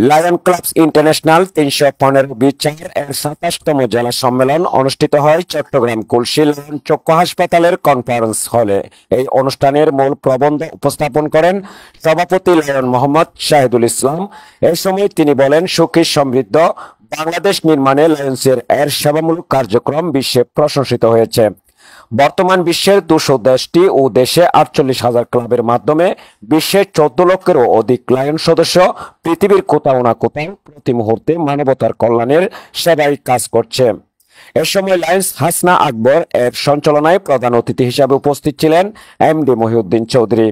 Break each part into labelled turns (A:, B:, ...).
A: Lion clubs international ৩১৫ বিচার এর ২৭তম জেলা সম্মেলন অনুষ্ঠিত হয় চট্টগ্রাম কুলশী লায়ন চক্ষু হাসপাতালের কনফারেন্স হলে। এই অনুষ্ঠানের মূল প্রবন্ধ উপস্থাপন করেন সভাপতি লায়ন মোহাম্মদ শাহিদুল ইসলাম। এই সময় তিনি বলেন, সুখী সমৃদ্ধ বাংলাদেশ নির্মাণে লায়ন্সের এর সেবামূলক কার্যক্রম বিশ্বে প্রশংসিত হয়েছে। বর্তমান বিশ্বের ২০০ দেশটি ও দেশে ৪৮,০০০ ক্লাবের মাধ্যমে বিশ্বের ১৪ লক্ষেরও অধিক লায়ন সদস্য পৃথিবীর কোথাও না কোথাও প্রতি মুহূর্তে মানবতার কল্যাণের সেবায় কাজ করছে। এ সময় লায়ন্স হাসনা আকবর এর সঞ্চালনায় প্রধান অতিথি হিসেবে উপস্থিত ছিলেন এমডি মহিউদ্দিন চৌধুরী।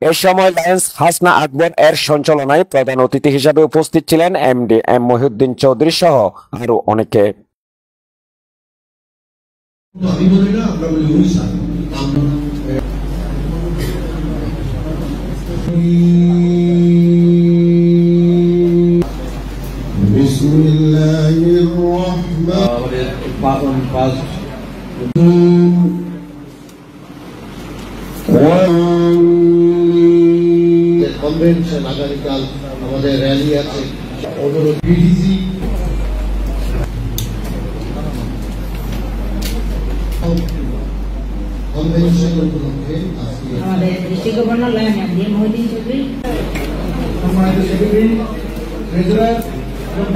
A: এ সময় লায়ন্স হাসনা আকবর এর সঞ্চালনায় প্রধান অতিথি হিসেবে উপস্থিত ছিলেন এমডি এম মহিউদ্দিন চৌধুরী সহ আরো অনেকে।
B: কনভেনশন আগামীকাল আমাদের র্যালি আছে, অনুরোধ বিডিসি কনভেনশন উপলক্ষে
C: আমাদের district governor lion MD Mohiuddin Chowdhury,
B: সম্মানিত সেক্রেটারি, ট্রেজারার এবং